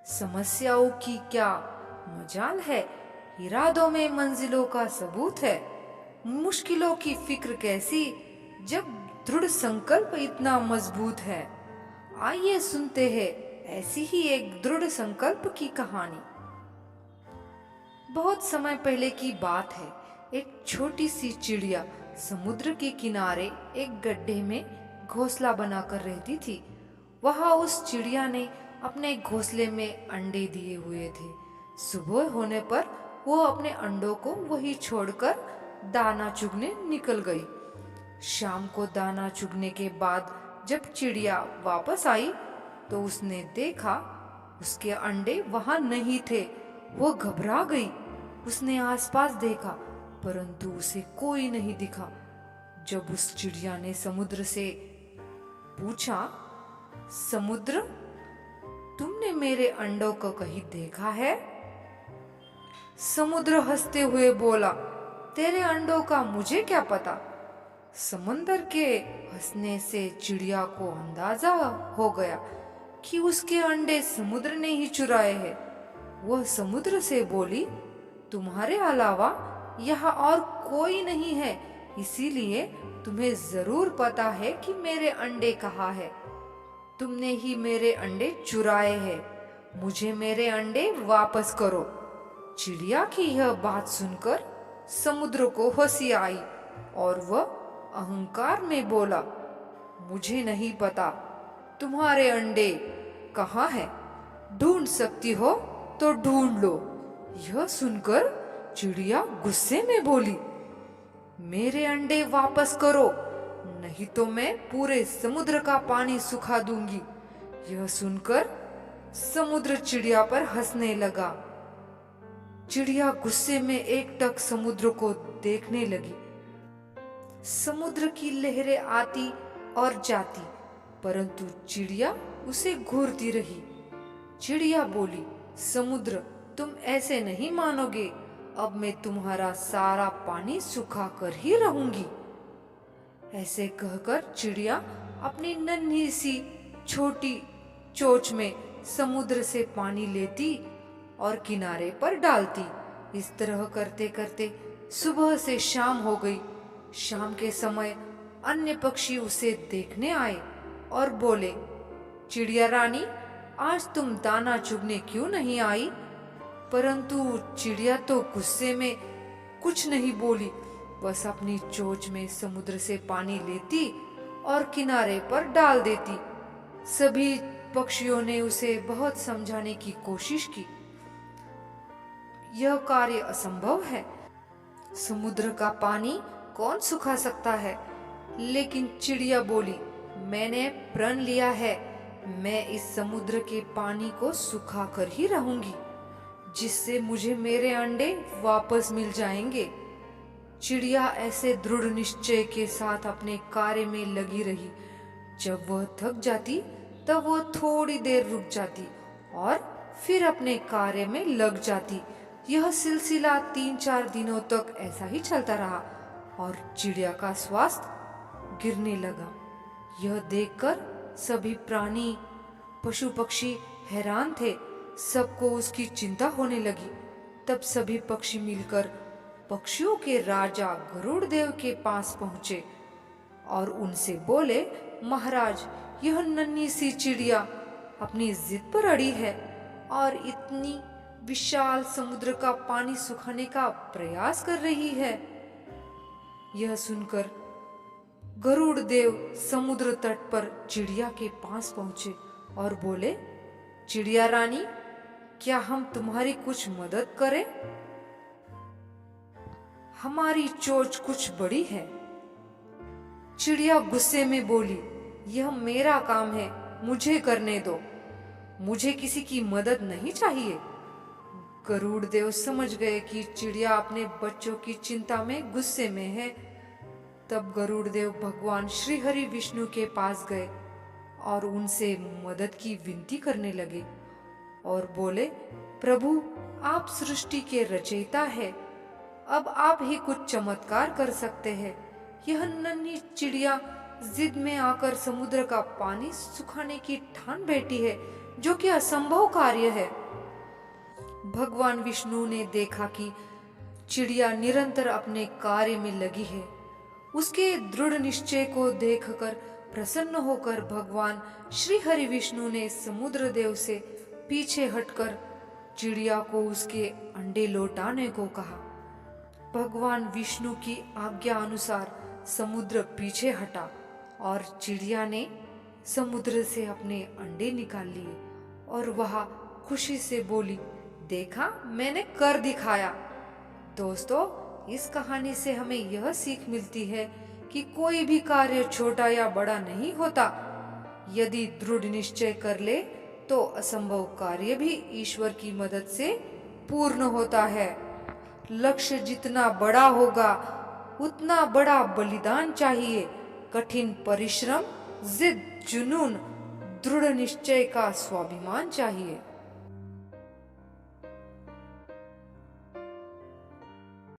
समस्याओं की क्या मजाल है, इरादों में मंजिलों का सबूत है। मुश्किलों की फिक्र कैसी, जब दृढ़ संकल्प इतना मजबूत है। आइए सुनते हैं ऐसी ही एक दृढ़ संकल्प की कहानी। बहुत समय पहले की बात है। एक छोटी सी चिड़िया समुद्र के किनारे एक गड्ढे में घोंसला बनाकर रहती थी। वहां उस चिड़िया ने अपने घोंसले में अंडे दिए हुए थे। सुबह होने पर वो अपने अंडों को वहीं छोड़कर दाना चुगने निकल गई। शाम को दाना चुगने के बाद जब चिड़िया वापस आई तो उसने देखा उसके अंडे वहां नहीं थे। वो घबरा गई। उसने आसपास देखा परंतु उसे कोई नहीं दिखा। जब उस चिड़िया ने समुद्र से पूछा, समुद्र, तुमने मेरे अंडों को कहीं देखा है? समुद्र हंसते हुए बोला, तेरे अंडों का मुझे क्या पता। समंदर के हंसने से चिड़िया को अंदाजा हो गया कि उसके अंडे समुद्र ने ही चुराए हैं। वह समुद्र से बोली, तुम्हारे अलावा यहाँ और कोई नहीं है, इसीलिए तुम्हें जरूर पता है कि मेरे अंडे कहाँ है। तुमने ही मेरे अंडे चुराए हैं। मुझे मेरे अंडे वापस करो। चिड़िया की यह बात सुनकर समुद्र को हंसी आई और वह अहंकार में बोला, मुझे नहीं पता तुम्हारे अंडे कहाँ हैं। ढूंढ सकती हो तो ढूंढ लो। यह सुनकर चिड़िया गुस्से में बोली, मेरे अंडे वापस करो, नहीं तो मैं पूरे समुद्र का पानी सुखा दूंगी। यह सुनकर समुद्र चिड़िया पर हंसने लगा। चिड़िया गुस्से में एकटक समुद्र को देखने लगी। समुद्र की लहरें आती और जाती, परंतु चिड़िया उसे घूरती रही। चिड़िया बोली, समुद्र, तुम ऐसे नहीं मानोगे। अब मैं तुम्हारा सारा पानी सुखा कर ही रहूंगी। ऐसे कहकर चिड़िया अपनी नन्ही सी छोटी चोंच में समुद्र से पानी लेती और किनारे पर डालती। इस तरह करते करते सुबह से शाम हो गई। शाम के समय अन्य पक्षी उसे देखने आए और बोले, चिड़िया रानी, आज तुम दाना चुगने क्यों नहीं आई? परंतु चिड़िया तो गुस्से में कुछ नहीं बोली, बस अपनी चोंच में समुद्र से पानी लेती और किनारे पर डाल देती। सभी पक्षियों ने उसे बहुत समझाने की कोशिश की। यह कार्य असंभव है। समुद्र का पानी कौन सुखा सकता है? लेकिन चिड़िया बोली, मैंने प्रण लिया है, मैं इस समुद्र के पानी को सुखा कर ही रहूंगी, जिससे मुझे मेरे अंडे वापस मिल जाएंगे। चिड़िया ऐसे दृढ़ निश्चय के साथ अपने कार्य में लगी रही। जब वह थक जाती तब वह थोड़ी देर रुक जाती और फिर अपने कार्य में लग जाती। यह सिलसिला 3-4 दिनों तक ऐसा ही चलता रहा और चिड़िया का स्वास्थ्य गिरने लगा। यह देखकर सभी प्राणी, पशु पक्षी हैरान थे। सबको उसकी चिंता होने लगी। तब सभी पक्षी मिलकर पक्षियों के राजा गरुड़ देव के पास पहुंचे और उनसे बोले, महाराज, यह नन्ही सी चिड़िया अपनी जिद पर अड़ी है और इतनी विशाल समुद्र का पानी सुखाने का प्रयास कर रही है। यह सुनकर गरुड़ देव समुद्र तट पर चिड़िया के पास पहुंचे और बोले, चिड़िया रानी, क्या हम तुम्हारी कुछ मदद करें? हमारी चोंच कुछ बड़ी है। चिड़िया गुस्से में बोली, यह मेरा काम है, मुझे करने दो, मुझे किसी की मदद नहीं चाहिए। गरुड़ देव समझ गए कि चिड़िया अपने बच्चों की चिंता में गुस्से में है। तब गरुड़ देव भगवान श्री हरि विष्णु के पास गए और उनसे मदद की विनती करने लगे और बोले, प्रभु, आप सृष्टि के रचयिता हैं, अब आप ही कुछ चमत्कार कर सकते हैं। यह नन्ही चिड़िया जिद में आकर समुद्र का पानी सुखाने की ठान बैठी है, जो कि असंभव कार्य है। भगवान विष्णु ने देखा कि चिड़िया निरंतर अपने कार्य में लगी है। उसके दृढ़ निश्चय को देखकर प्रसन्न होकर भगवान श्री हरि विष्णु ने समुद्र देव से पीछे हटकर चिड़िया को उसके अंडे लौटाने को कहा। भगवान विष्णु की आज्ञा अनुसार समुद्र पीछे हटा और चिड़िया ने समुद्र से अपने अंडे निकाल लिए और वह खुशी से बोली, देखा, मैंने कर दिखाया। दोस्तों, इस कहानी से हमें यह सीख मिलती है कि कोई भी कार्य छोटा या बड़ा नहीं होता। यदि दृढ़ निश्चय कर ले तो असंभव कार्य भी ईश्वर की मदद से पूर्ण होता है। लक्ष्य जितना बड़ा होगा उतना बड़ा बलिदान चाहिए। कठिन परिश्रम, जिद, जुनून, दृढ़ निश्चय का स्वाभिमान चाहिए।